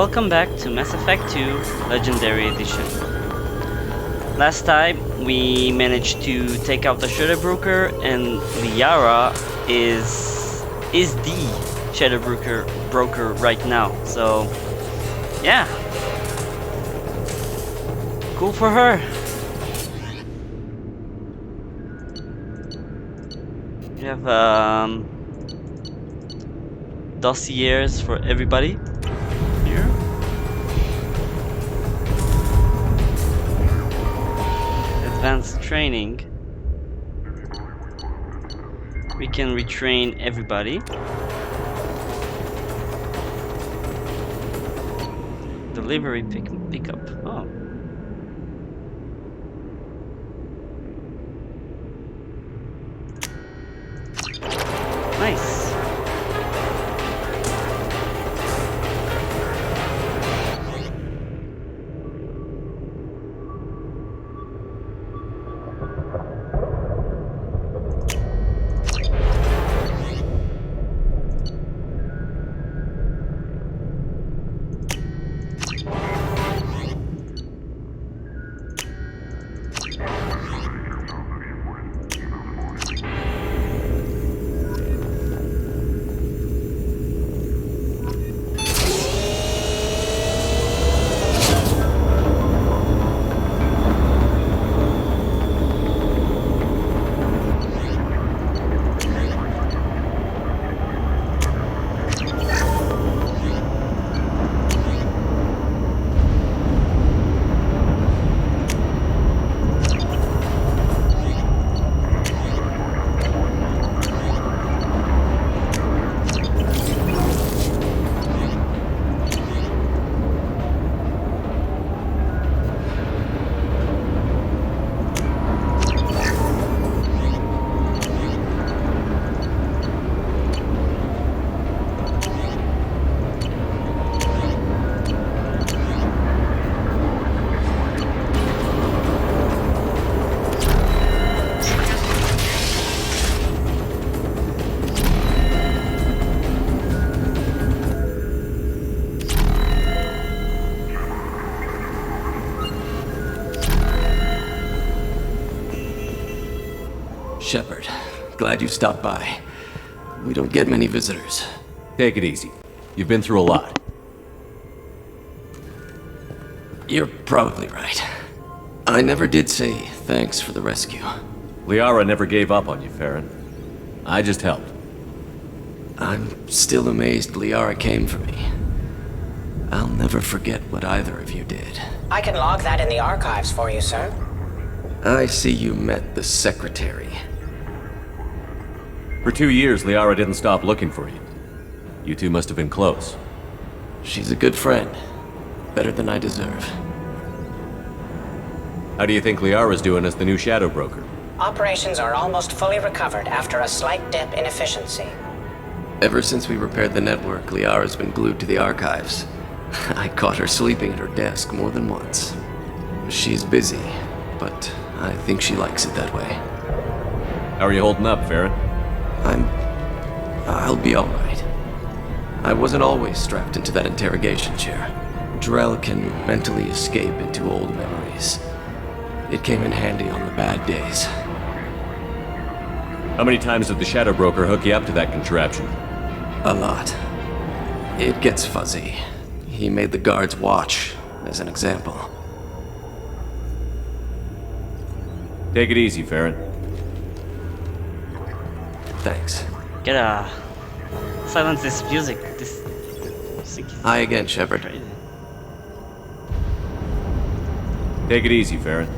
welcome back to Mass Effect 2 Legendary Edition. Last time we managed to take out the Shadow Broker, and Liara is the Shadow Broker right now. So yeah, cool for her. We have dossiers for everybody here. Advanced training. We can retrain everybody. Delivery pickup. Oh. Nice. Shepard, glad you stopped by. We don't get many visitors. Take it easy. You've been through a lot. You're probably right. I never did say thanks for the rescue. Liara never gave up on you, Farron. I just helped. I'm still amazed Liara came for me. I'll never forget what either of you did. I can log that in the archives for you, sir. I see you met the Secretary. For 2 years, Liara didn't stop looking for you. You two must have been close. She's a good friend. Better than I deserve. How do you think Liara's doing as the new Shadow Broker? Operations are almost fully recovered after a slight dip in efficiency. Ever since we repaired the network, Liara's been glued to the archives. I caught her sleeping at her desk more than once. She's busy, but I think she likes it that way. How are you holding up, Farron? I'll be alright. I wasn't always strapped into that interrogation chair. Drell can mentally escape into old memories. It came in handy on the bad days. How many times did the Shadow Broker hook you up to that contraption? A lot. It gets fuzzy. He made the guards watch, as an example. Take it easy, Farron. Thanks. Gotta silence this music. This music is Hi again, Shepard. crazy. Take it easy, Farron.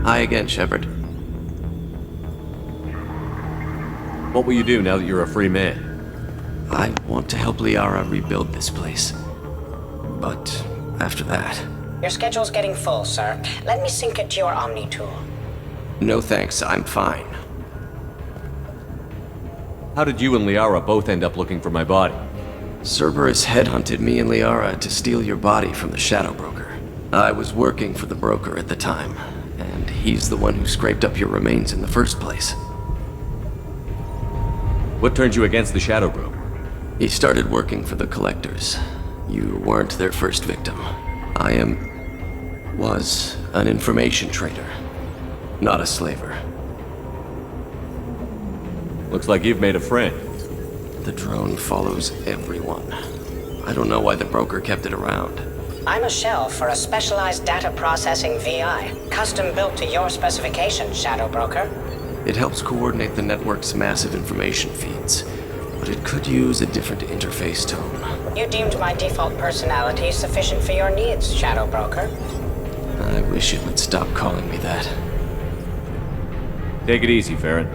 Hi again, Shepard. What will you do now that you're a free man? I want to help Liara rebuild this place. But after that... Your schedule's getting full, sir. Let me sync it to your Omni tool. No thanks, I'm fine. How did you and Liara both end up looking for my body? Cerberus headhunted me and Liara to steal your body from the Shadow Broker. I was working for the broker at the time, and he's the one who scraped up your remains in the first place. What turned you against the Shadow Broker? He started working for the Collectors. You weren't their first victim. I was an information trader, not a slaver. Looks like you've made a friend. The drone follows everyone. I don't know why the broker kept it around. I'm a shell for a specialized data processing VI, custom built to your specifications, Shadow Broker. It helps coordinate the network's massive information feeds, but it could use a different interface tone. You deemed my default personality sufficient for your needs, Shadow Broker. I wish it would stop calling me that. Take it easy, Farron.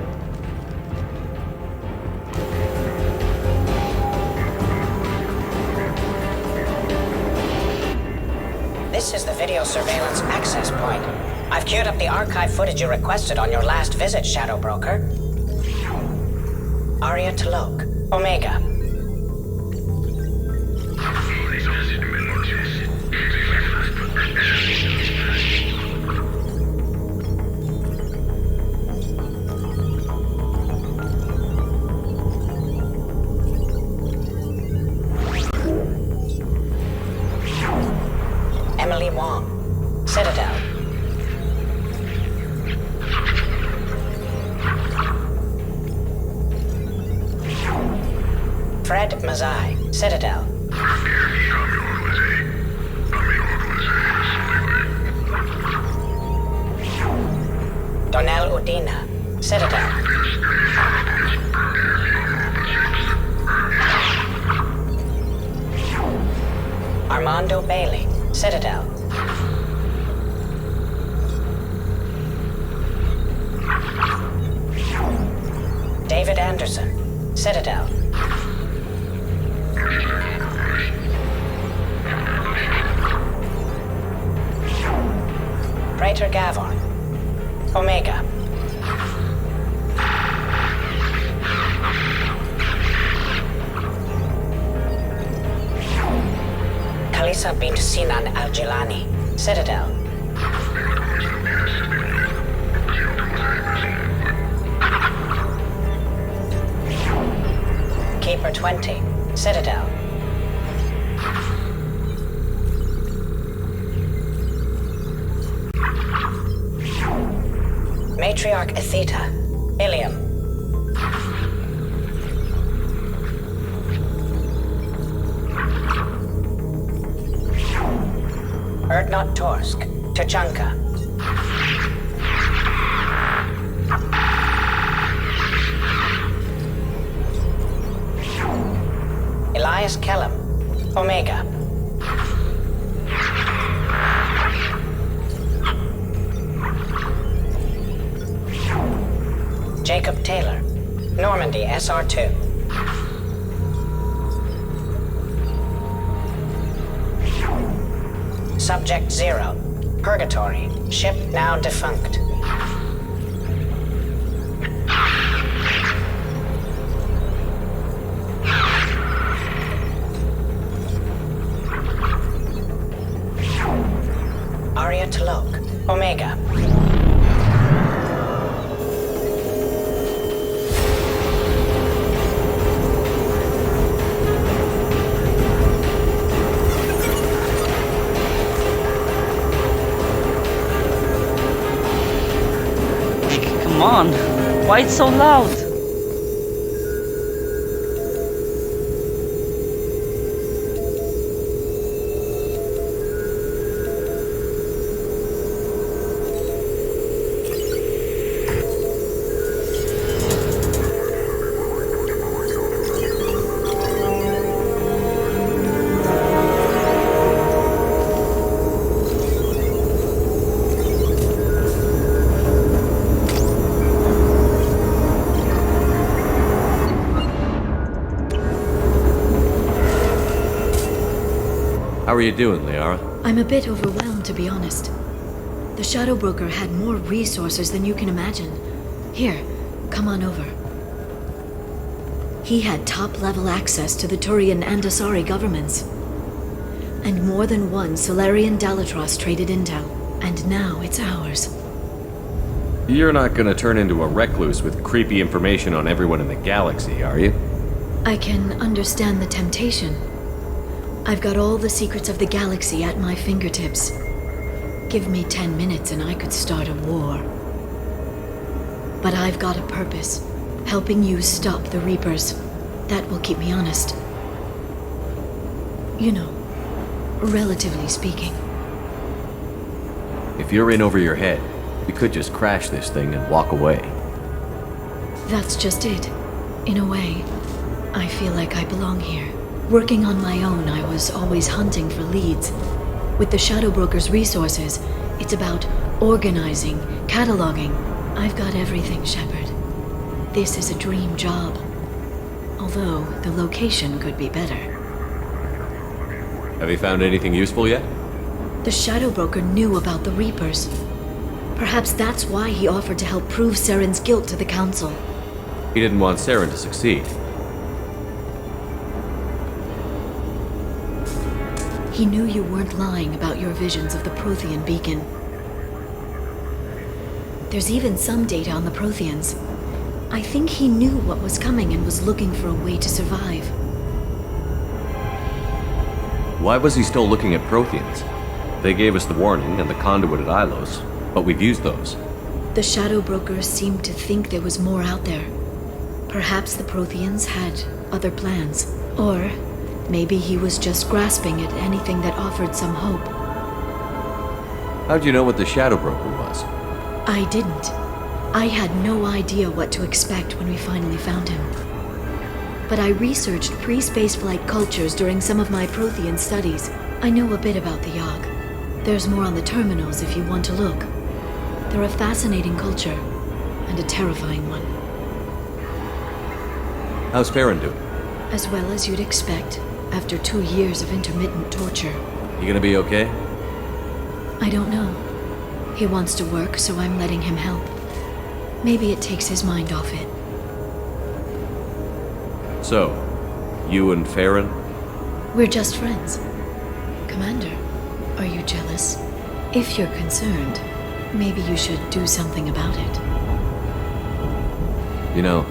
This is the video surveillance access point. I've queued up the archive footage you requested on your last visit, Shadow Broker. Aria Talok, Omega. Emily Wong, Citadel. Fred Mazai, Citadel. Donnell Udina, Citadel. Armando Bailey, Citadel. David Anderson, Citadel. Praetor Gavon, Omega. Kalisa bint Sinan Al-Jilani, Citadel. Keeper 20, Citadel. Matriarch Atheta, Ilium. Erdnot Torsk, Tachanka. Elias Kellum, Omega. Jacob Taylor, Normandy SR2. Subject 0, Purgatory, ship now defunct. Aria Talok, Omega. Come on, why it's so loud? How are you doing, Liara? I'm a bit overwhelmed, to be honest. The Shadow Broker had more resources than you can imagine. Here, come on over. He had top-level access to the Turian and Asari governments. And more than one Solarian Dalatros traded intel. And now it's ours. You're not gonna turn into a recluse with creepy information on everyone in the galaxy, are you? I can understand the temptation. I've got all the secrets of the galaxy at my fingertips. Give me 10 minutes and I could start a war. But I've got a purpose. Helping you stop the Reapers. That will keep me honest. You know, relatively speaking. If you're in over your head, we could just crash this thing and walk away. That's just it. In a way, I feel like I belong here. Working on my own, I was always hunting for leads. With the Shadow Broker's resources, it's about organizing, cataloging. I've got everything, Shepard. This is a dream job. Although, the location could be better. Have you found anything useful yet? The Shadow Broker knew about the Reapers. Perhaps that's why he offered to help prove Saren's guilt to the Council. He didn't want Saren to succeed. He knew you weren't lying about your visions of the Prothean beacon. There's even some data on the Protheans. I think he knew what was coming and was looking for a way to survive. Why was he still looking at Protheans? They gave us the warning and the conduit at Ilos, but we've used those. The Shadow Broker seemed to think there was more out there. Perhaps the Protheans had other plans. Or maybe he was just grasping at anything that offered some hope. How'd you know what the Shadow Broker was? I didn't. I had no idea what to expect when we finally found him. But I researched pre-spaceflight cultures during some of my Prothean studies. I know a bit about the Yogg. There's more on the terminals if you want to look. They're a fascinating culture, and a terrifying one. How's Farron doing? As well as you'd expect, after 2 years of intermittent torture. You gonna be okay? I don't know. He wants to work, so I'm letting him help. Maybe it takes his mind off it. So, you and Farron? We're just friends. Commander, are you jealous? If you're concerned, maybe you should do something about it. You know,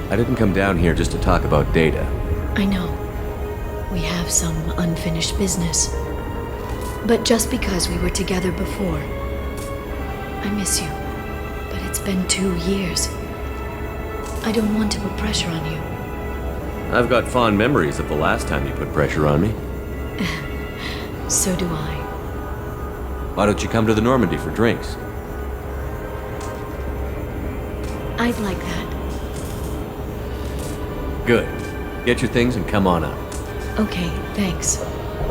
I didn't come down here just to talk about data. I know. We have some unfinished business. But just because we were together before, I miss you. But it's been 2 years. I don't want to put pressure on you. I've got fond memories of the last time you put pressure on me. So do I. Why don't you come to the Normandy for drinks? I'd like that. Good. Get your things and come on up. Okay, thanks.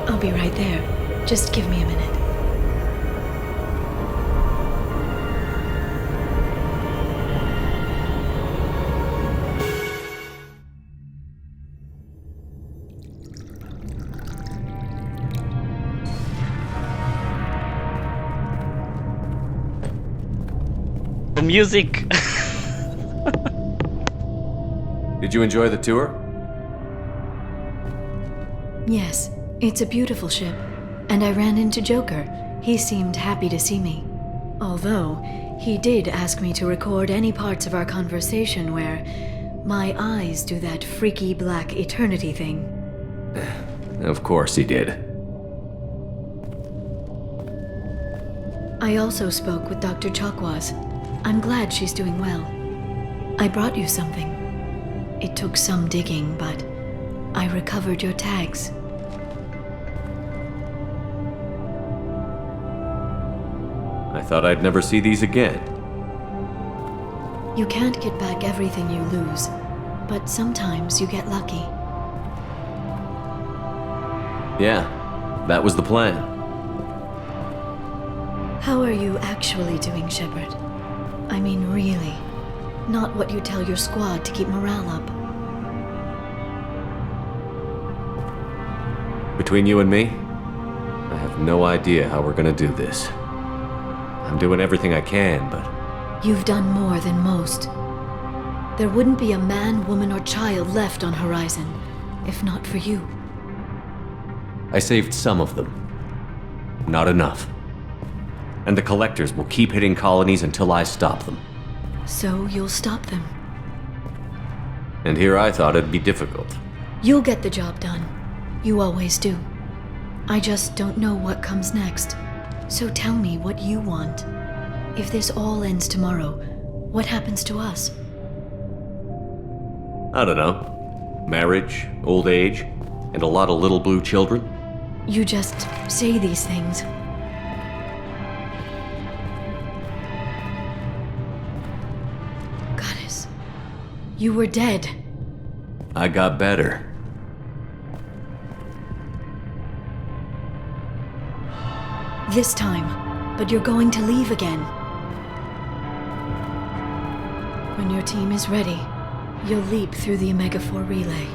I'll be right there. Just give me a minute. The music. Did you enjoy the tour? Yes, it's a beautiful ship. And I ran into Joker. He seemed happy to see me. Although, he did ask me to record any parts of our conversation where my eyes do that freaky black eternity thing. Of course he did. I also spoke with Dr. Chakwas. I'm glad she's doing well. I brought you something. It took some digging, but I recovered your tags. I thought I'd never see these again. You can't get back everything you lose, but sometimes you get lucky. Yeah, that was the plan. How are you actually doing, Shepard? I mean, really. Not what you tell your squad to keep morale up. Between you and me, no idea how we're gonna do this. I'm doing everything I can, but You've done more than most. There wouldn't be a man, woman, or child left on Horizon, if not for you. I saved some of them. Not enough. And the collectors will keep hitting colonies until I stop them. So you'll stop them. And here I thought it'd be difficult. You'll get the job done. You always do. I just don't know what comes next. So tell me what you want. If this all ends tomorrow, what happens to us? I don't know. Marriage, old age, and a lot of little blue children. You just say these things. Goddess, you were dead. I got better. This time, but you're going to leave again. When your team is ready, you'll leap through the Omega-4 relay.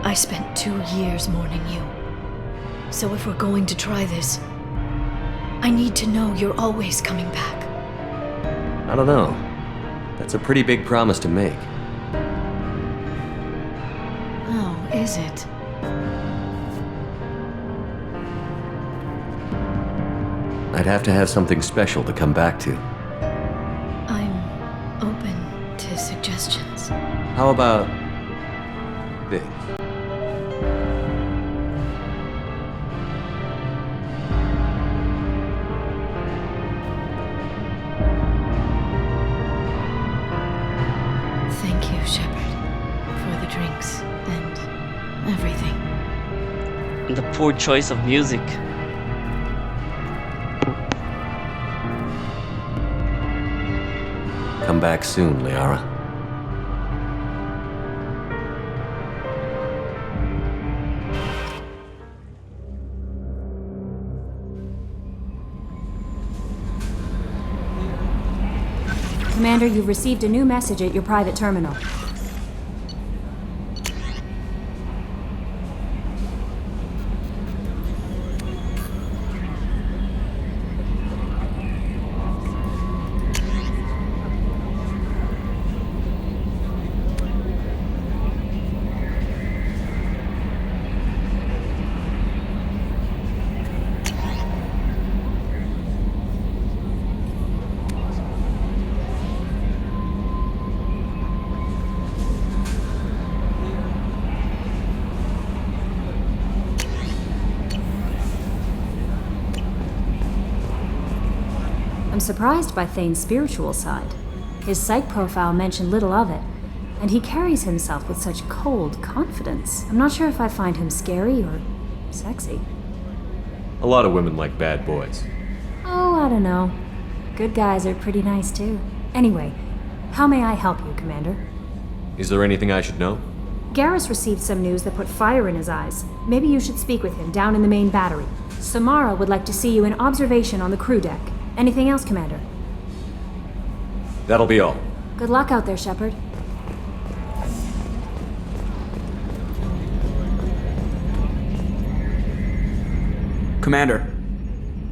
I spent 2 years mourning you. So if we're going to try this, I need to know you're always coming back. I don't know. That's a pretty big promise to make. Oh, is it? I'd have to have something special to come back to. I'm open to suggestions. How about this? Thank you, Shepard, for the drinks and everything. And the poor choice of music. Come back soon, Liara. Commander, you've received a new message at your private terminal. I'm surprised by Thane's spiritual side. His psych profile mentioned little of it, and he carries himself with such cold confidence. I'm not sure if I find him scary or sexy. A lot of women like bad boys. Oh, I don't know. Good guys are pretty nice too. Anyway, how may I help you, Commander? Is there anything I should know? Garrus received some news that put fire in his eyes. Maybe you should speak with him down in the main battery. Samara would like to see you in observation on the crew deck. Anything else, Commander? That'll be all. Good luck out there, Shepard. Commander.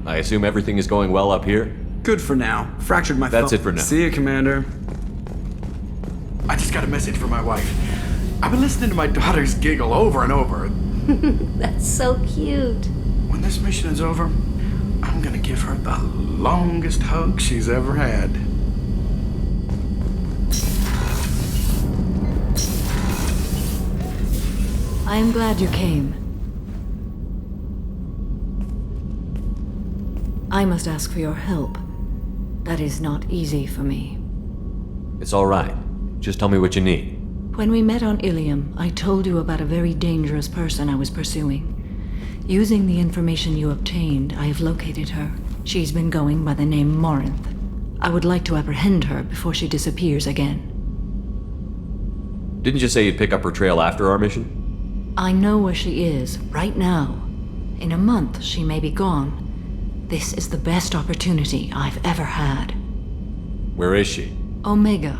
I assume everything is going well up here? Good for now. Fractured my That's it for now. See you, Commander. I just got a message from my wife. I've been listening to my daughter's giggle over and over. That's so cute. When this mission is over, I'm gonna give her the longest hug she's ever had. I am glad you came. I must ask for your help. That is not easy for me. It's all right. Just tell me what you need. When we met on Ilium, I told you about a very dangerous person I was pursuing. Using the information you obtained, I have located her. She's been going by the name Morinth. I would like to apprehend her before she disappears again. Didn't you say you'd pick up her trail after our mission? I know where she is, right now. In a month, she may be gone. This is the best opportunity I've ever had. Where is she? Omega,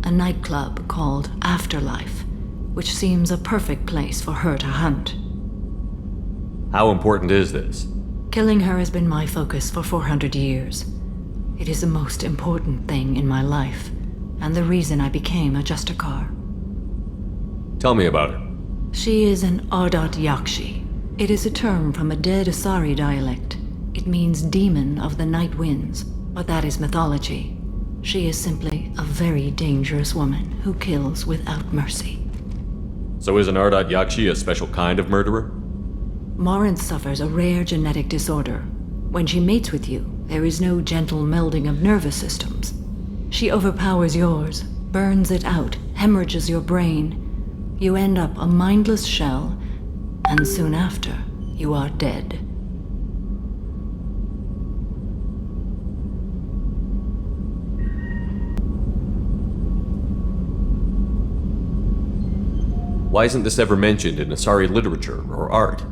a nightclub called Afterlife, which seems a perfect place for her to hunt. How important is this? Killing her has been my focus for 400 years. It is the most important thing in my life, and the reason I became a Justicar. Tell me about her. She is an Ardat Yakshi. It is a term from a dead Asari dialect. It means demon of the night winds, but that is mythology. She is simply a very dangerous woman who kills without mercy. So is an Ardat Yakshi a special kind of murderer? Morinth suffers a rare genetic disorder. When she mates with you, there is no gentle melding of nervous systems. She overpowers yours, burns it out, hemorrhages your brain. You end up a mindless shell, and soon after, you are dead. Why isn't this ever mentioned in Asari literature or art?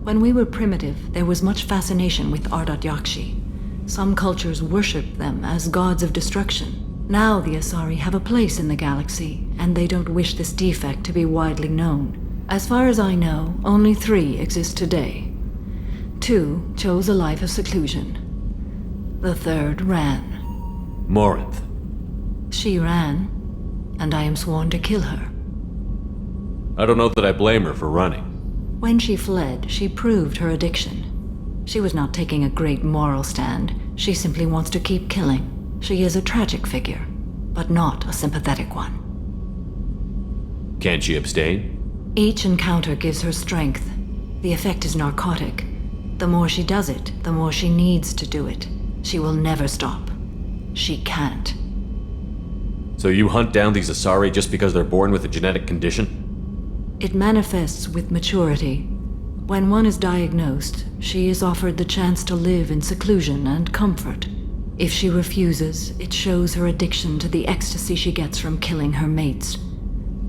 When we were primitive, there was much fascination with Ardat Yakshi. Some cultures worshipped them as gods of destruction. Now the Asari have a place in the galaxy, and they don't wish this defect to be widely known. As far as I know, only 3 exist today. 2 chose a life of seclusion. The 3rd ran. Morinth. She ran, and I am sworn to kill her. I don't know that I blame her for running. When she fled, she proved her addiction. She was not taking a great moral stand. She simply wants to keep killing. She is a tragic figure, but not a sympathetic one. Can't she abstain? Each encounter gives her strength. The effect is narcotic. The more she does it, the more she needs to do it. She will never stop. She can't. So you hunt down these Asari just because they're born with a genetic condition? It manifests with maturity. When one is diagnosed, she is offered the chance to live in seclusion and comfort. If she refuses, it shows her addiction to the ecstasy she gets from killing her mates.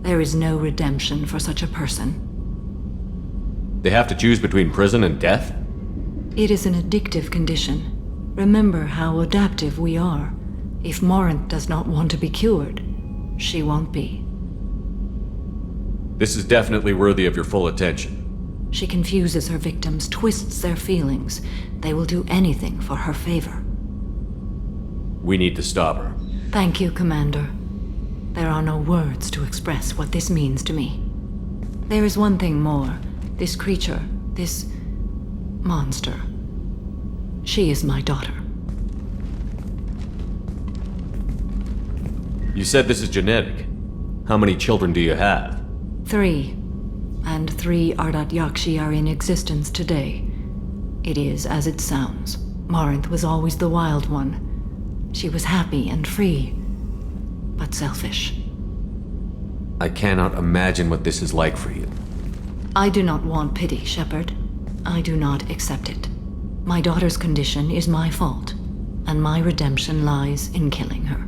There is no redemption for such a person. They have to choose between prison and death? It is an addictive condition. Remember how adaptive we are. If Morinth does not want to be cured, she won't be. This is definitely worthy of your full attention. She confuses her victims, twists their feelings. They will do anything for her favor. We need to stop her. Thank you, Commander. There are no words to express what this means to me. There is one thing more. This creature, this monster. She is my daughter. You said this is genetic. How many children do you have? 3. And 3 Ardat Yakshi are in existence today. It is as it sounds. Morinth was always the wild one. She was happy and free, but selfish. I cannot imagine what this is like for you. I do not want pity, Shepard. I do not accept it. My daughter's condition is my fault, and my redemption lies in killing her.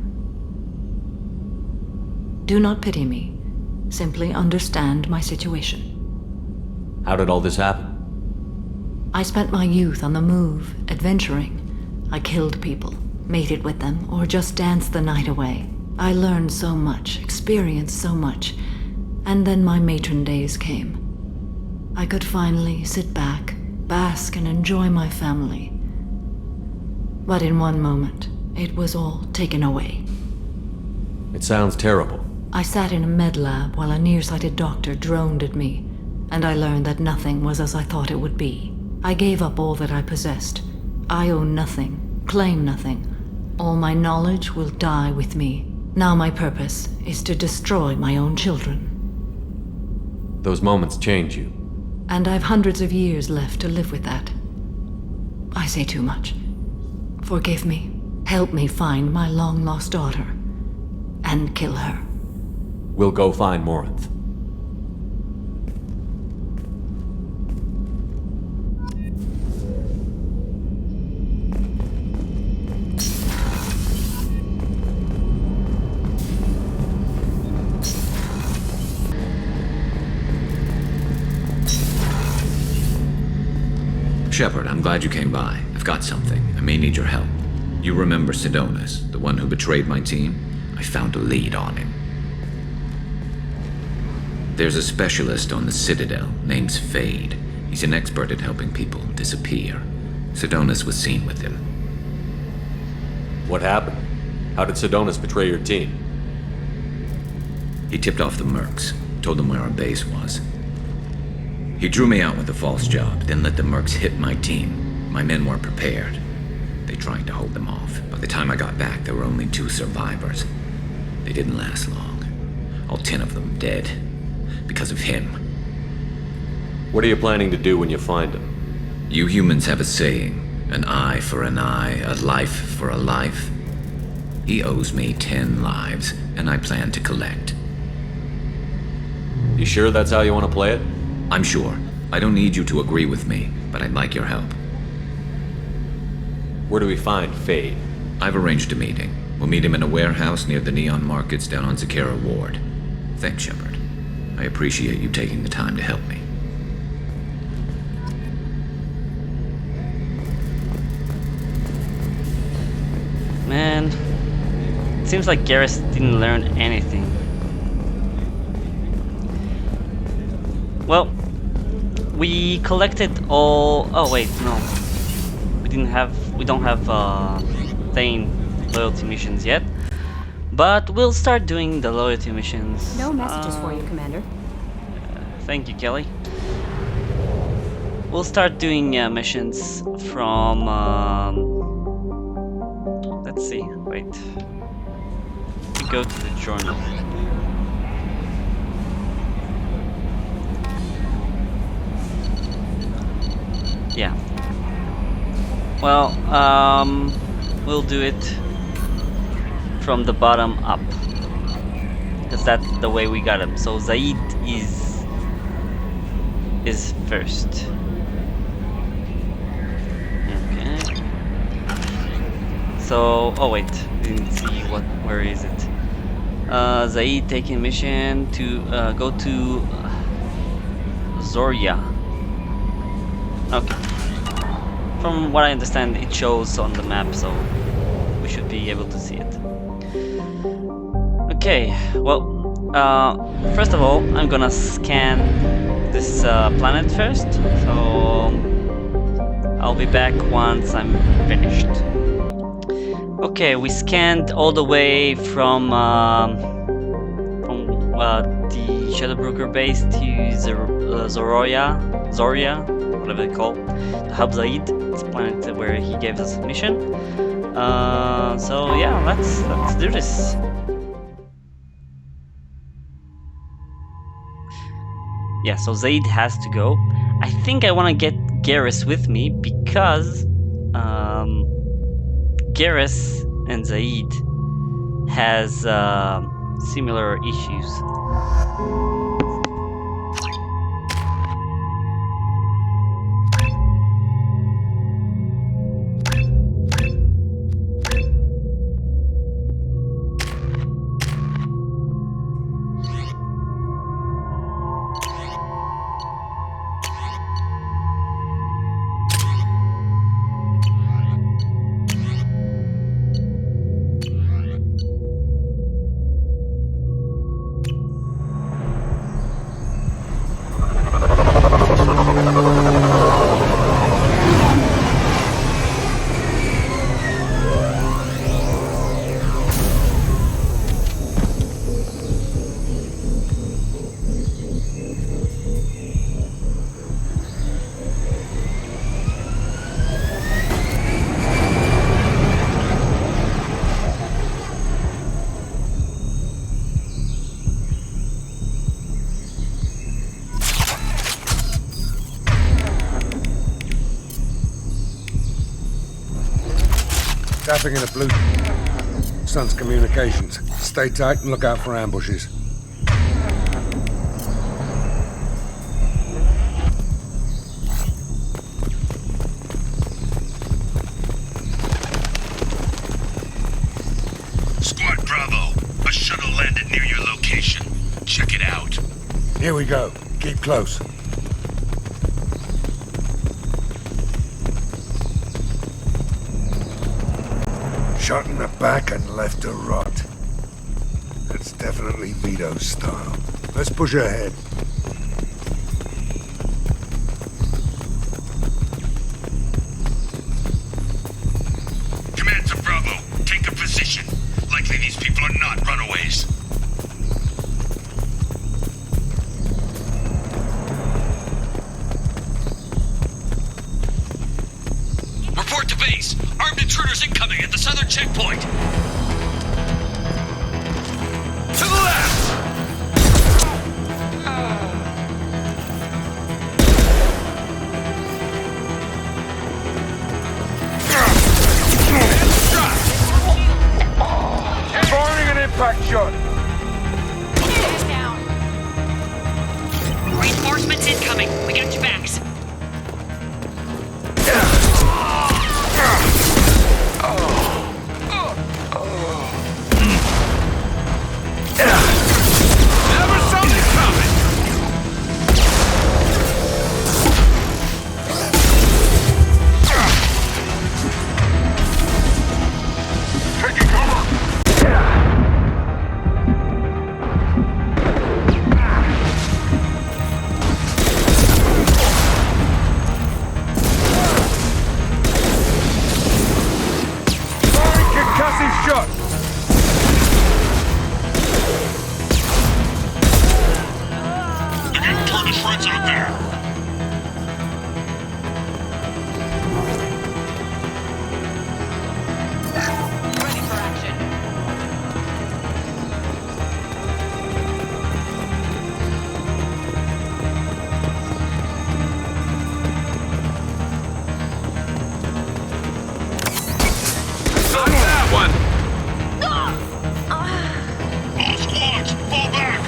Do not pity me. Simply understand my situation. How did all this happen? I spent my youth on the move, adventuring. I killed people, mated with them, or just danced the night away. I learned so much, experienced so much, and then my matron days came. I could finally sit back, bask, and enjoy my family. But in one moment, it was all taken away. It sounds terrible. I sat in a med lab while a nearsighted doctor droned at me, and I learned that nothing was as I thought it would be. I gave up all that I possessed. I own nothing, claim nothing. All my knowledge will die with me. Now my purpose is to destroy my own children. Those moments change you. And I've hundreds of years left to live with that. I say too much. Forgive me. Help me find my long-lost daughter. And kill her. We'll go find Morinth. Shepard, I'm glad you came by. I've got something. I may need your help. You remember Sidonis, the one who betrayed my team? I found a lead on him. There's a specialist on the Citadel, name's Fade. He's an expert at helping people disappear. Sidonis was seen with him. What happened? How did Sidonis betray your team? He tipped off the mercs, told them where our base was. He drew me out with a false job, then let the mercs hit my team. My men weren't prepared. They tried to hold them off. By the time I got back, there were only 2 survivors. They didn't last long. All 10 of them dead. Because of him. What are you planning to do when you find him? You humans have a saying, an eye for an eye, a life for a life. He owes me 10 lives, and I plan to collect. You sure that's how you want to play it? I'm sure. I don't need you to agree with me, but I'd like your help. Where do we find Fade? I've arranged a meeting. We'll meet him in a warehouse near the Neon Markets down on Zakera Ward. Thanks, Shepard. I appreciate you taking the time to help me. Man, it seems like Garrus didn't learn anything. Well, we collected all. Oh wait, no, we don't have Thane loyalty missions yet, but we'll start doing the loyalty missions. No messages for you, Commander. Thank you, Kelly. We'll start doing missions from. Let's see. Wait. We go to the journal. Yeah. Well, we'll do it from the bottom up, because that's the way we got him. So Zaid is first. Okay. So, oh wait, didn't see where is it? Zaid taking mission to go to Zoria. Okay. From what I understand, it shows on the map, so we should be able to see it. Okay, well, first of all, I'm gonna scan this planet first, so I'll be back once I'm finished. Okay, we scanned all the way from the Shadowbroker base to Zoria, whatever they call the Hub Zaid. It's a planet where he gave us a mission. So yeah, let's do this. Yeah, so Zaid has to go. I think I want to get Garrus with me because Garrus and Zaid has similar issues. Tapping in a blue Sun's communications. Stay tight and look out for ambushes. Squad Bravo, a shuttle landed near your location. Check it out. Here we go. Keep close. Shot in the back and left to rot. That's definitely Vito's style. Let's push ahead. Command to Bravo. Take a position. Likely these people are not runaways. Report to base. Armed intruders incoming at the southern checkpoint. To the left! Firing an impact shot! Stand down. Reinforcements incoming. We got your backs. Never saw this coming! Taking cover! Firing concussive shot! They're getting torn to shreds out there! Ready for action. Not that one! All squads, fall back!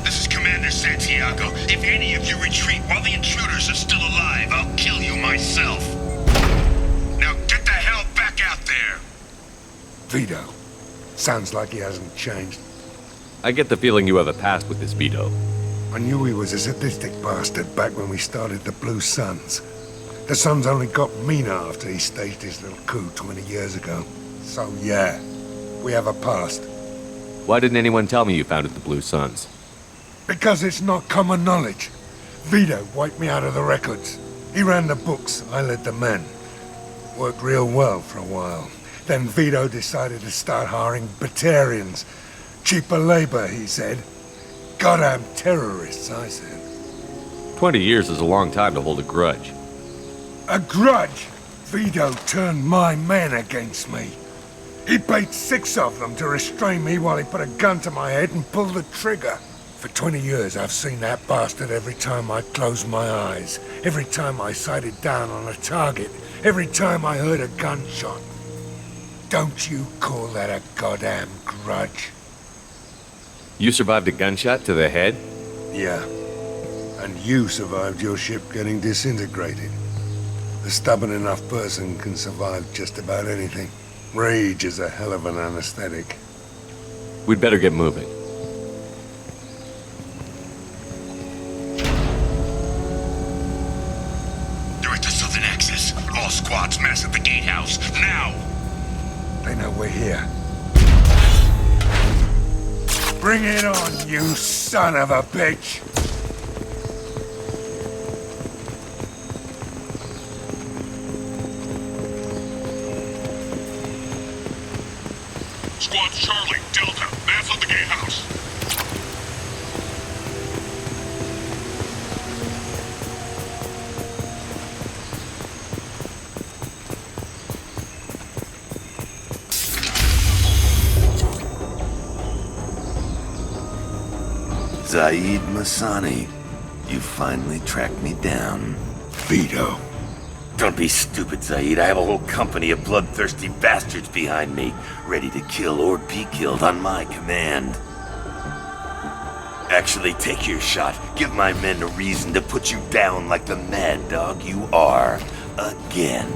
This is Commander Santiago. If any of you retreat while the intruders are still alive, I'll kill you myself. Now get the hell back out there! Vito. Sounds like he hasn't changed. I get the feeling you have a past with this Vito. I knew he was a sadistic bastard back when we started the Blue Suns. The Suns only got meaner after he staged his little coup 20 years ago. So yeah, we have a past. Why didn't anyone tell me you founded the Blue Suns? Because it's not common knowledge. Vito wiped me out of the records. He ran the books, I led the men. Worked real well for a while. Then Vito decided to start hiring Batarians. Cheaper labor, he said. Goddamn terrorists, I said. 20 years is a long time to hold a grudge. A grudge? Vito turned my men against me. He paid 6 of them to restrain me while he put a gun to my head and pulled the trigger. For 20 years, I've seen that bastard every time I closed my eyes, every time I sighted down on a target, every time I heard a gunshot. Don't you call that a goddamn grudge? You survived a gunshot to the head? Yeah. And you survived your ship getting disintegrated. A stubborn enough person can survive just about anything. Rage is a hell of an anesthetic. We'd better get moving. They're at the southern axis. All squads mass at the gatehouse, now! They know we're here. Bring it on, you son of a bitch! Squad Charlie, Delta, mass at the gatehouse. Zaid Masani, you finally tracked me down. Vito. Don't be stupid, Zaid. I have a whole company of bloodthirsty bastards behind me, ready to kill or be killed on my command. Actually, take your shot. Give my men a reason to put you down like the mad dog you are. Again.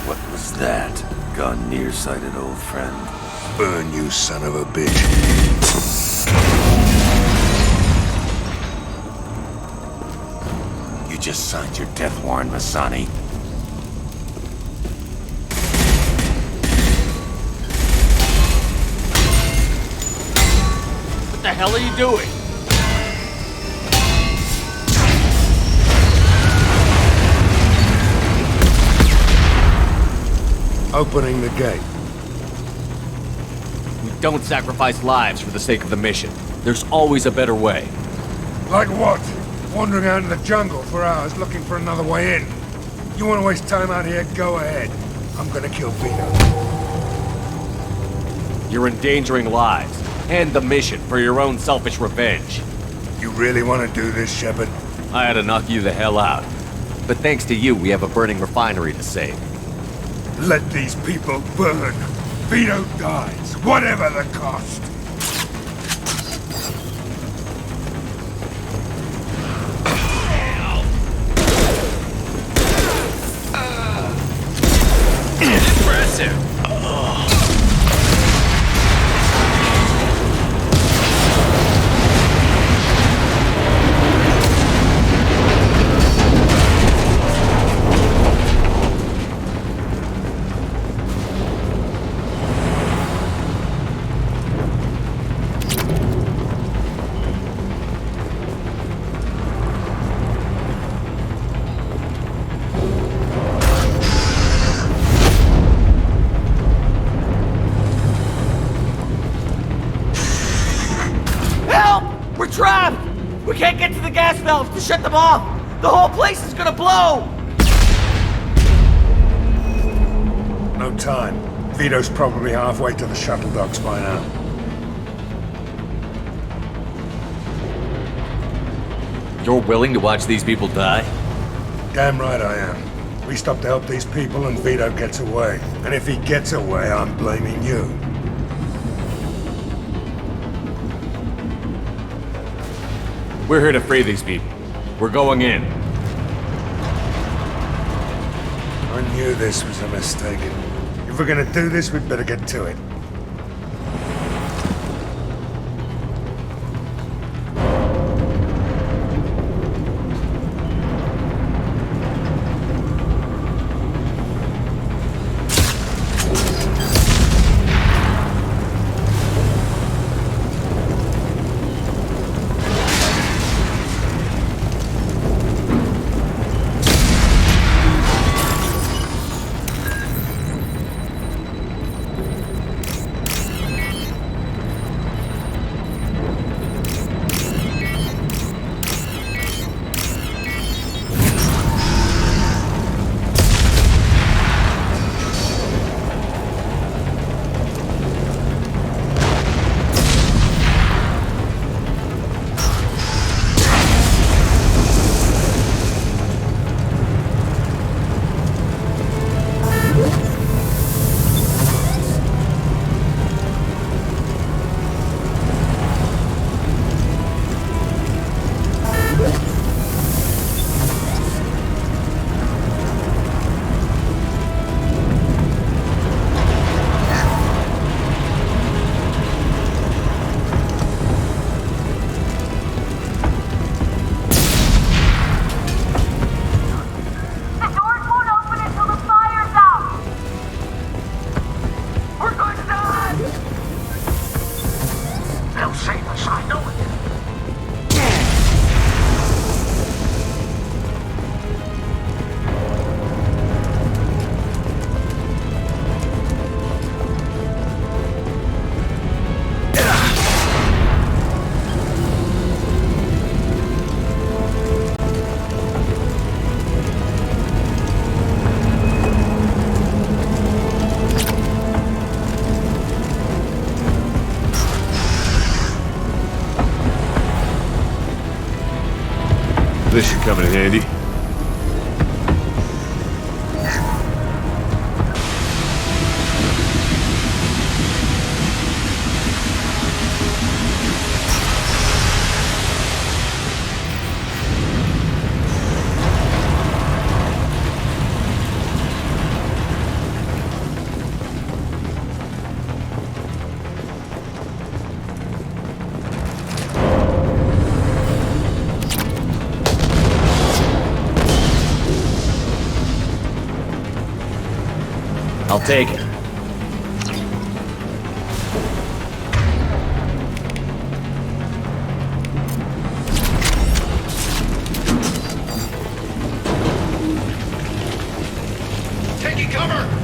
What was that? Gone nearsighted, old friend. Burn, you son of a bitch. You just signed your death warrant, Masani. What the hell are you doing? Opening the gate. We don't sacrifice lives for the sake of the mission. There's always a better way. Like what? Wandering out in the jungle for hours looking for another way in. You want to waste time out here? Go ahead. I'm gonna kill Vito. You're endangering lives and the mission for your own selfish revenge. You really want to do this, Shepard? I had to knock you the hell out. But thanks to you, we have a burning refinery to save. Let these people burn. Vito dies, whatever the cost. Impressive! We can't get to the gas valves to shut them off! The whole place is gonna blow! No time. Vito's probably halfway to the shuttle docks by now. You're willing to watch these people die? Damn right I am. We stop to help these people and Vito gets away. And if he gets away, I'm blaming you. We're here to free these people. We're going in. I knew this was a mistake. If we're gonna do this, we'd better get to it. This should come in handy. I'll take it. Taking cover!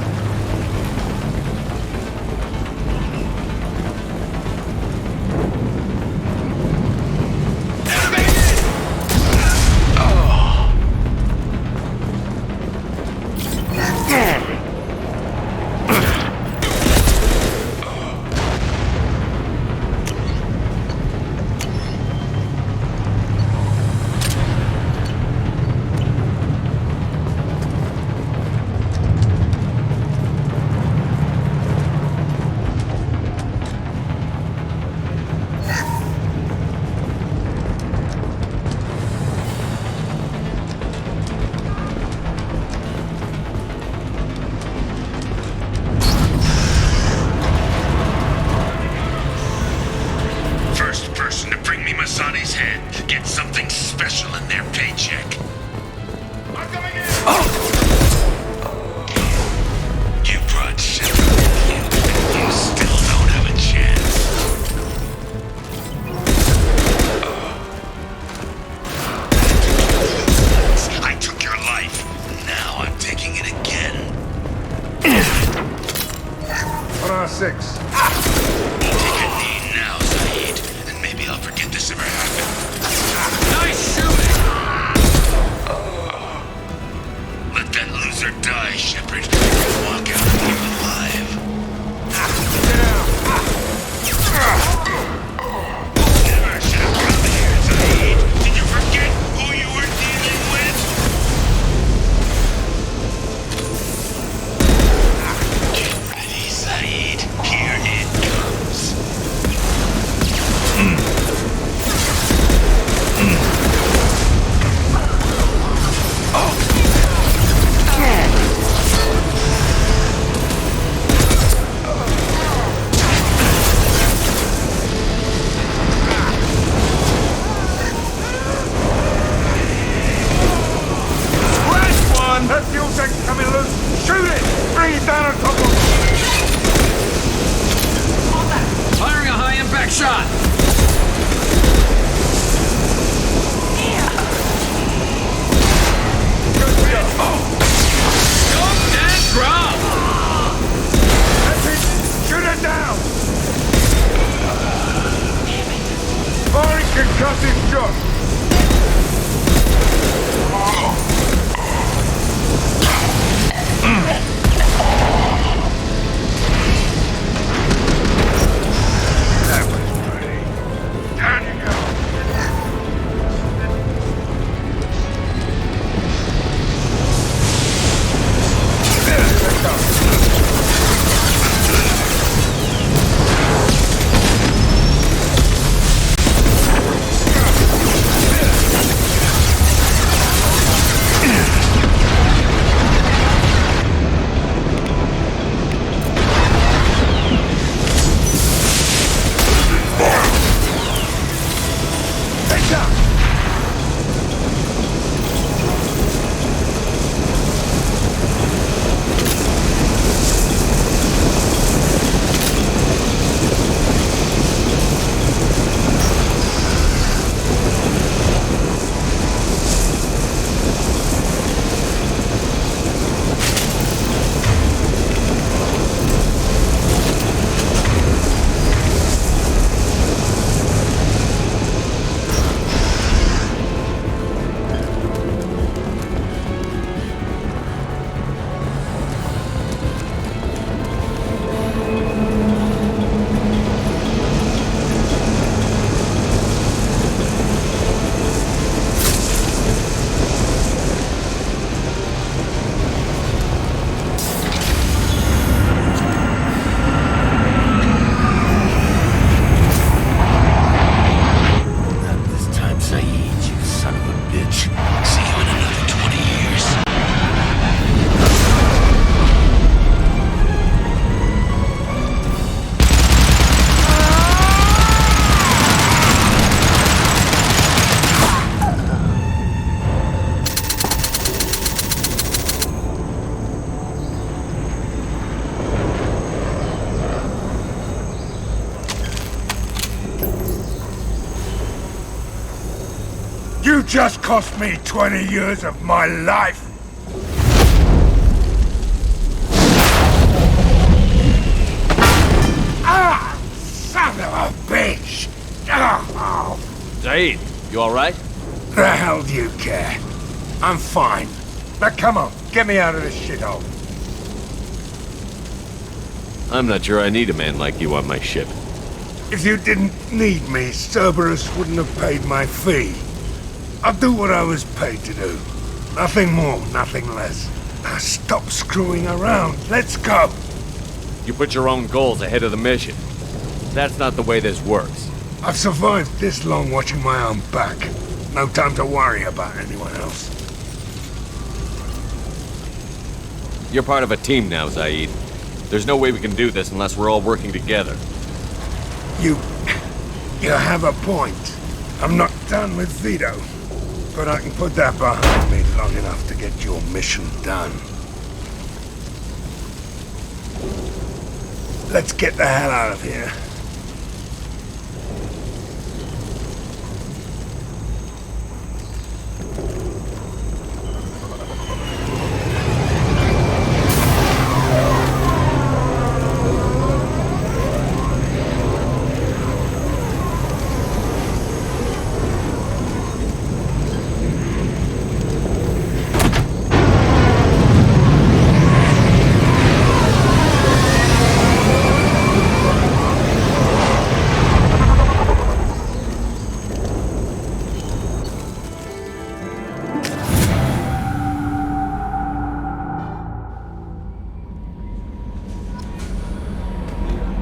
just cost me 20 years of my life. Ah! Son of a bitch! Oh. Zaid, you alright? The hell do you care? I'm fine. Now come on, get me out of this shithole. I'm not sure I need a man like you on my ship. If you didn't need me, Cerberus wouldn't have paid my fee. I'll do what I was paid to do. Nothing more, nothing less. Now stop screwing around. Let's go. You put your own goals ahead of the mission. That's not the way this works. I've survived this long watching my own back. No time to worry about anyone else. You're part of a team now, Zaid. There's no way we can do this unless we're all working together. You have a point. I'm not done with Vito, but I can put that behind me long enough to get your mission done. Let's get the hell out of here.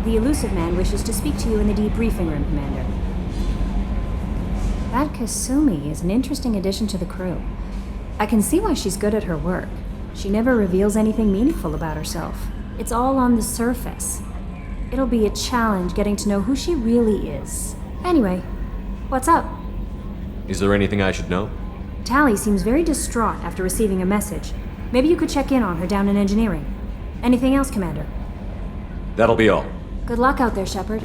The elusive man wishes to speak to you in the debriefing room, Commander. That Kasumi is an interesting addition to the crew. I can see why she's good at her work. She never reveals anything meaningful about herself. It's all on the surface. It'll be a challenge getting to know who she really is. Anyway, what's up? Is there anything I should know? Tally seems very distraught after receiving a message. Maybe you could check in on her down in engineering. Anything else, Commander? That'll be all. Good luck out there, Shepard.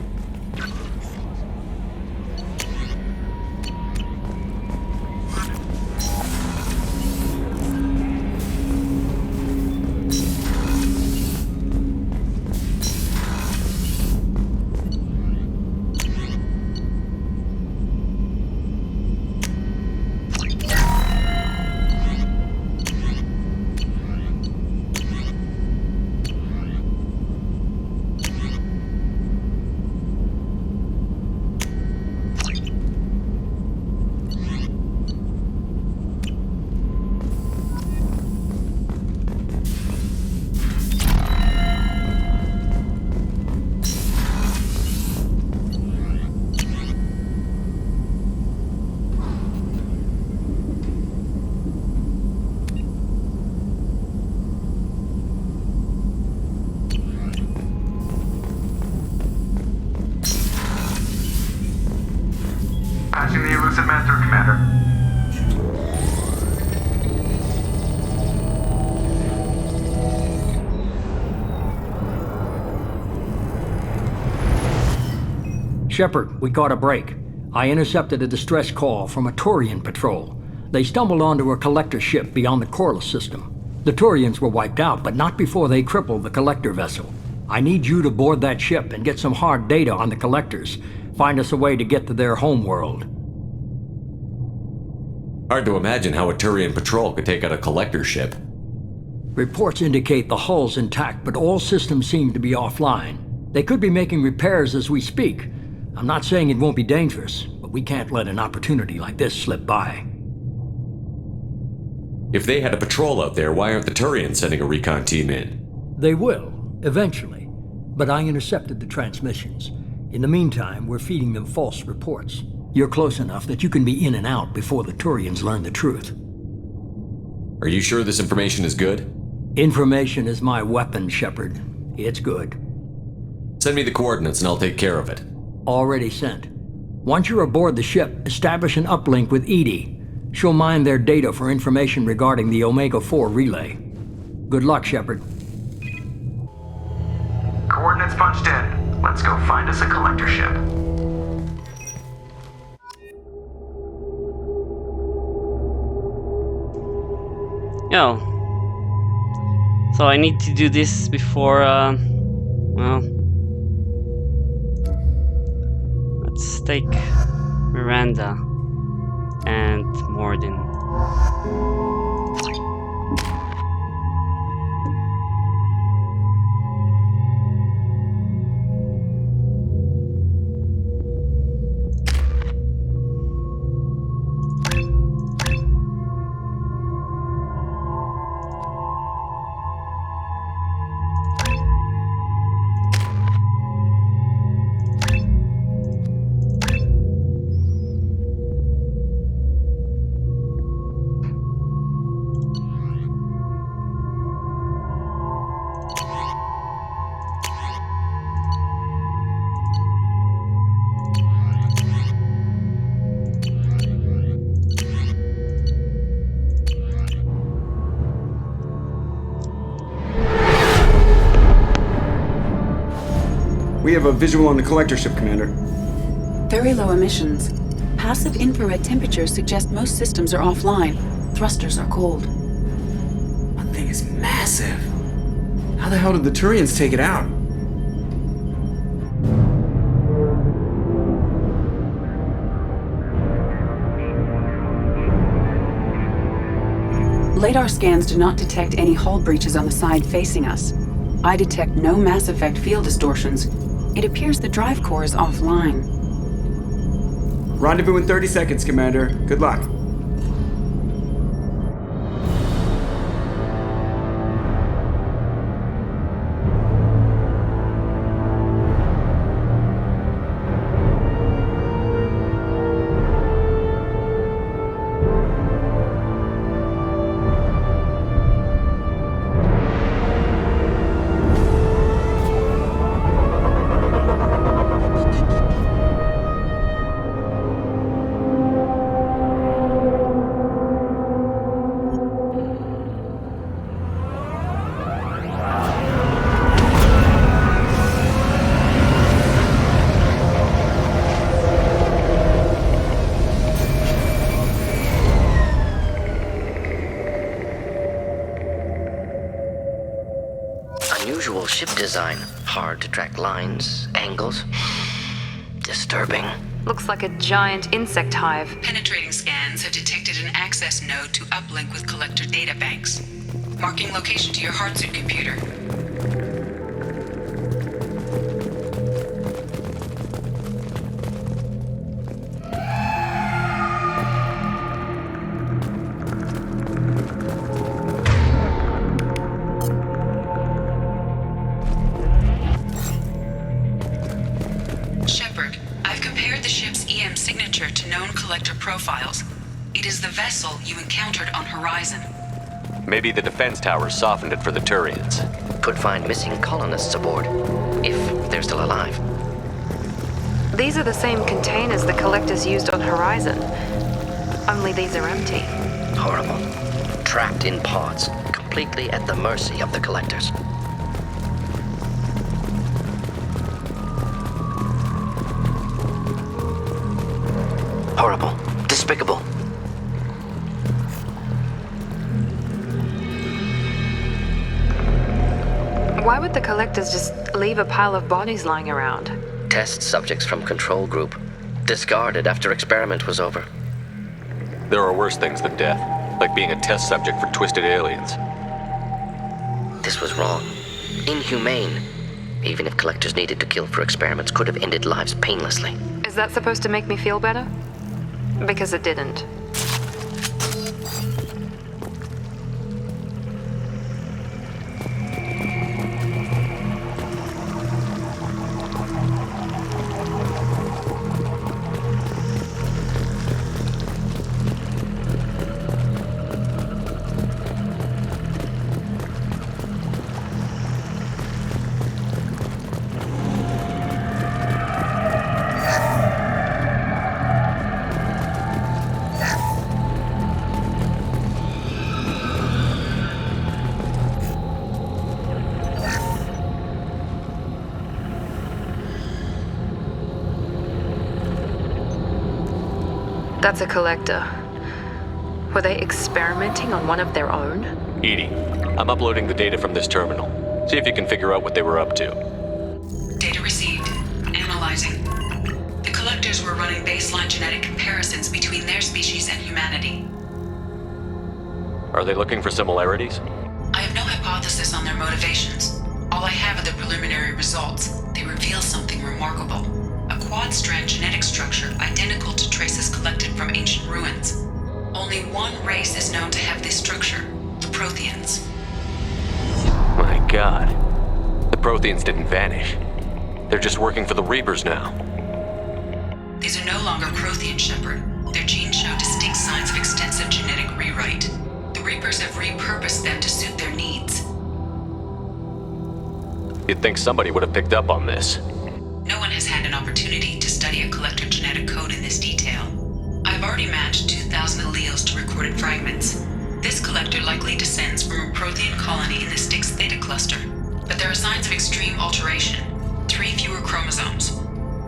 Passing the elusive man through, Commander. Shepard, we caught a break. I intercepted a distress call from a Turian patrol. They stumbled onto a collector ship beyond the Corliss system. The Turians were wiped out, but not before they crippled the collector vessel. I need you to board that ship and get some hard data on the collectors. Find us a way to get to their homeworld. Hard to imagine how a Turian patrol could take out a collector ship. Reports indicate the hull's intact, but all systems seem to be offline. They could be making repairs as we speak. I'm not saying it won't be dangerous, but we can't let an opportunity like this slip by. If they had a patrol out there, why aren't the Turians sending a recon team in? They will, eventually. But I intercepted the transmissions. In the meantime, we're feeding them false reports. You're close enough that you can be in and out before the Turians learn the truth. Are you sure this information is good? Information is my weapon, Shepard. It's good. Send me the coordinates and I'll take care of it. Already sent. Once you're aboard the ship, establish an uplink with Edie. She'll mine their data for information regarding the Omega-4 relay. Good luck, Shepard. Coordinates punched in. Let's go find us a collector ship. Yo. So I need to do this before, well... Let's take Miranda and Morden. We have a visual on the collector ship, Commander. Very low emissions. Passive infrared temperatures suggest most systems are offline. Thrusters are cold. That thing is massive. How the hell did the Turians take it out? Radar scans do not detect any hull breaches on the side facing us. I detect no mass effect field distortions. It appears the drive core is offline. Rendezvous in 30 seconds, Commander. Good luck. Unusual ship design. Hard to track lines, angles. Disturbing. Looks like a giant insect hive. Penetrating scans have detected an access node to uplink with collector data banks. Marking location to your hardsuit computer. Shepard, I've compared the ship's EM signature to known collector profiles. It is the vessel you encountered on Horizon. Maybe the defense towers softened it for the Turians. Could find missing colonists aboard, if they're still alive. These are the same containers the collectors used on Horizon. Only these are empty. Horrible. Trapped in pods, completely at the mercy of the collectors. Horrible. Despicable. Why would the collectors just leave a pile of bodies lying around? Test subjects from control group. Discarded after experiment was over. There are worse things than death, like being a test subject for twisted aliens. This was wrong. Inhumane. Even if collectors needed to kill for experiments, could have ended lives painlessly. Is that supposed to make me feel better? Because it didn't. That's a collector. Were they experimenting on one of their own? Edie, I'm uploading the data from this terminal. See if you can figure out what they were up to. Data received. Analyzing. The collectors were running baseline genetic comparisons between their species and humanity. Are they looking for similarities? I have no hypothesis on their motivations. All I have are the preliminary results. They reveal something remarkable. A quad-strand genetic structure identical to traces collected from ancient ruins. Only one race is known to have this structure, the Protheans. My god. The Protheans didn't vanish. They're just working for the Reapers now. These are no longer Prothean, Shepard. Their genes show distinct signs of extensive genetic rewrite. The Reapers have repurposed them to suit their needs. You'd think somebody would have picked up on this. No one has had an opportunity to study a collector genetic code in this detail. I've already matched 2,000 alleles to recorded fragments. This collector likely descends from a Prothean colony in the Styx Theta cluster, but there are signs of extreme alteration. 3 fewer chromosomes,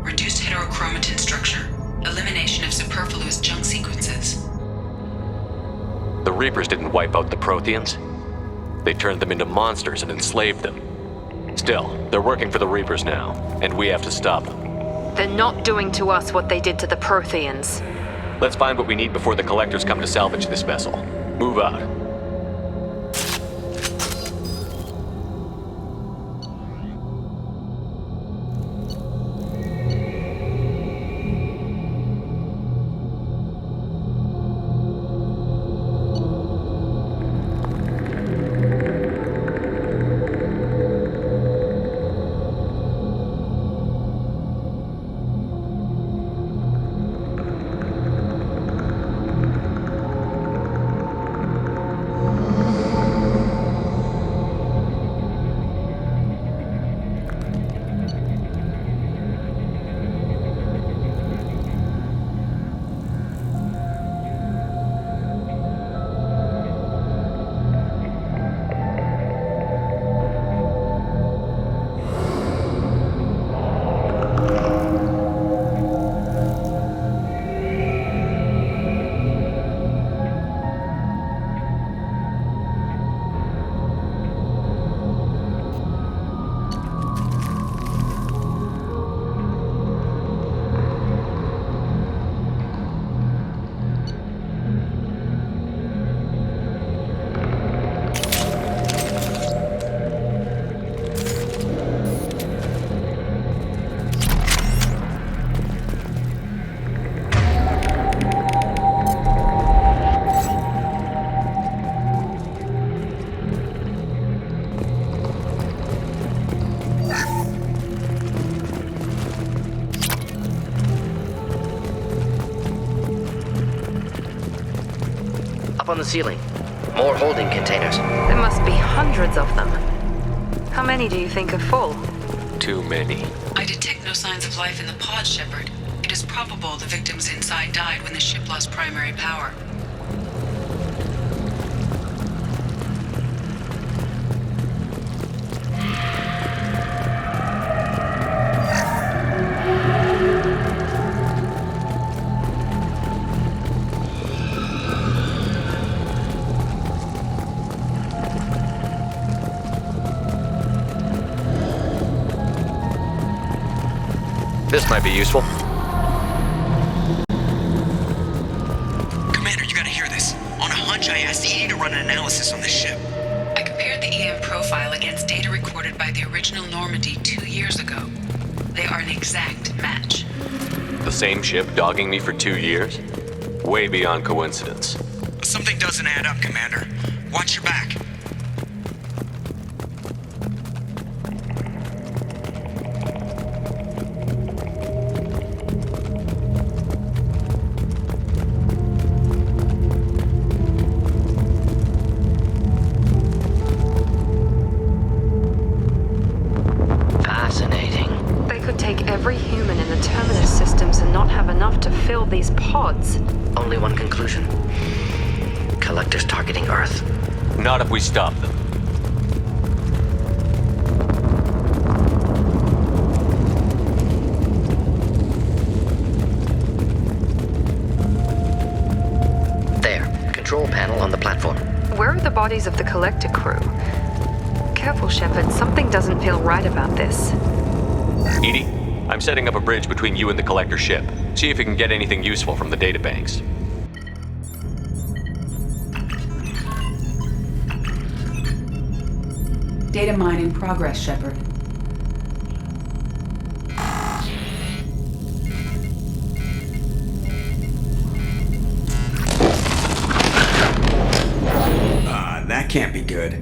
reduced heterochromatin structure, elimination of superfluous junk sequences. The Reapers didn't wipe out the Protheans. They turned them into monsters and enslaved them. Still, they're working for the Reapers now, and we have to stop them. They're not doing to us what they did to the Protheans. Let's find what we need before the Collectors come to salvage this vessel. Move out. Up on the ceiling. More holding containers. There must be hundreds of them. How many do you think are full? Too many. I detect no signs of life in the pod, Shepard. It is probable the victims inside died when the ship lost primary power. This might be useful. Commander, you gotta hear this. On a hunch, I asked Edie to run an analysis on this ship. I compared the EM profile against data recorded by the original Normandy 2 years ago. They are an exact match. The same ship dogging me for 2 years? Way beyond coincidence. Something doesn't add up, Commander. Watch your back. Every human in the Terminus systems and not have enough to fill these pods. Only one conclusion. Collectors targeting Earth. Not if we stop them. There. Control bodies of the Collector crew. Careful, Shepard. Something doesn't feel right about this. Edie, I'm setting up a bridge between you and the Collector ship. See if you can get anything useful from the databanks. Data mine in progress, Shepard. That can't be good.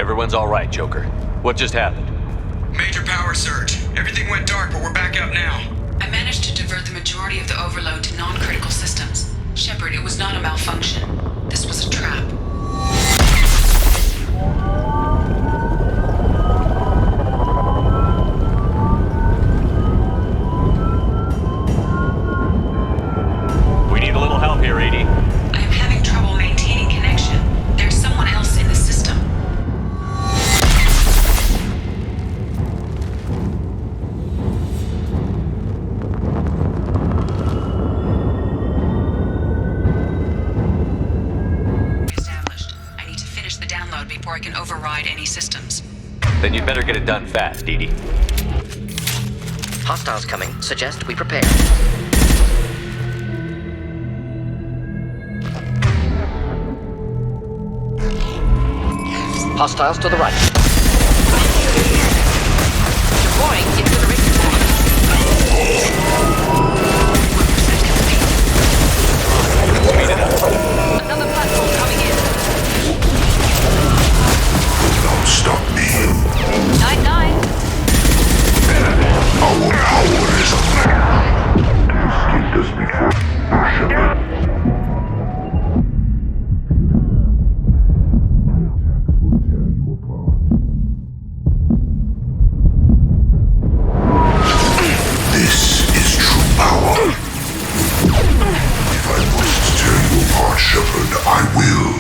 Everyone's all right, Joker. What just happened? Major power surge. Everything went dark, but we're back out now. I managed to divert the majority of the overload to non-critical systems. Shepard, it was not a malfunction. This was a trap. We need a little help here, Edie. I am having trouble maintaining connection. There's someone else in the system. Before I can override any systems. Then you'd better get it done fast, Edie. Hostiles coming. Suggest we prepare. Hostiles to the right. Deploying incineration point. Speed it up. Another platform coming in. Don't stop me. 9-9. Our power is a escaped us before, Shepard. This is true power. If I must tear you apart, Shepard, I will.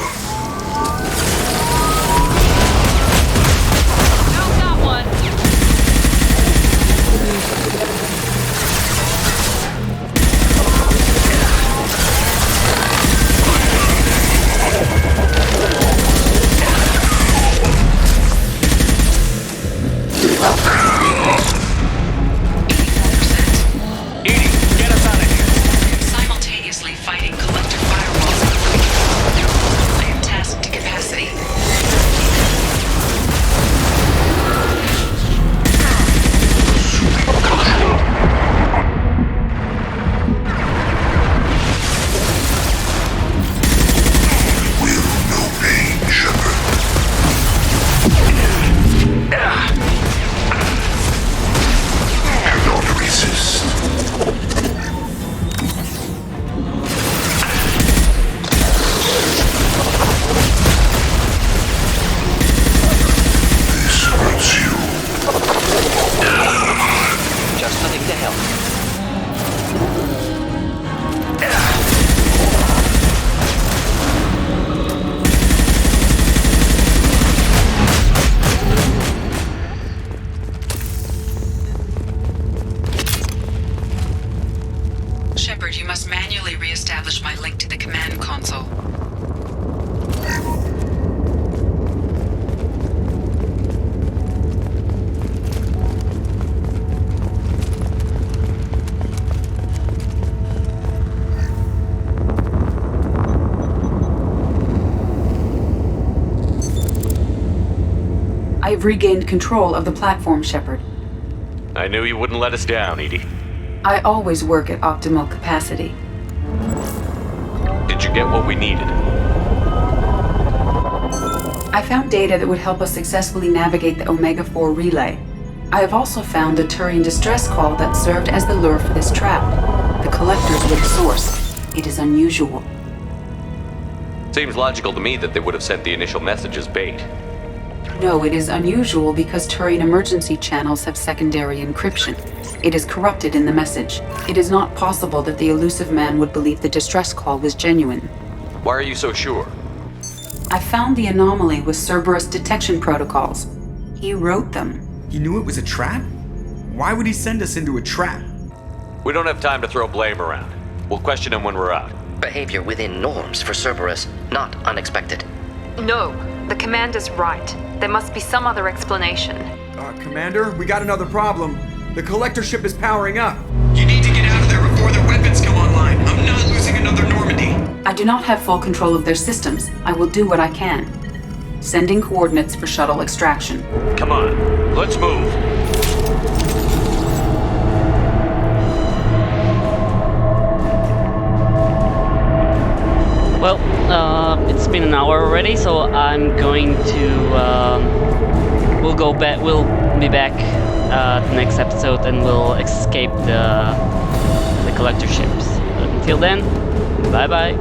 Simultaneously fighting collective firewalls. I am tasked to capacity. Will no pain, Shepard. Cannot resist. This hurts you. Just nothing to help. Shepard, you must manually re-establish my link to the command console. I have regained control of the platform, Shepard. I knew you wouldn't let us down, Edie. I always work at optimal capacity. Did you get what we needed? I found data that would help us successfully navigate the Omega-4 relay. I have also found a Turian distress call that served as the lure for this trap. The Collectors were the source. It is unusual. Seems logical to me that they would have sent the initial message as bait. No, it is unusual because Turian emergency channels have secondary encryption. It is corrupted in the message. It is not possible that the elusive man would believe the distress call was genuine. Why are you so sure? I found the anomaly with Cerberus detection protocols. He wrote them. He knew it was a trap? Why would he send us into a trap? We don't have time to throw blame around. We'll question him when we're out. Behavior within norms for Cerberus, not unexpected. No, the commander's right. There must be some other explanation. Commander, we got another problem. The collector ship is powering up. You need to get out of there before their weapons come online. I'm not losing another Normandy. I do not have full control of their systems. I will do what I can. Sending coordinates for shuttle extraction. Come on, let's move. Well, it's been an hour already, so I'm going to. We'll be back the next episode, and we'll escape the collector ships. But until then, bye bye.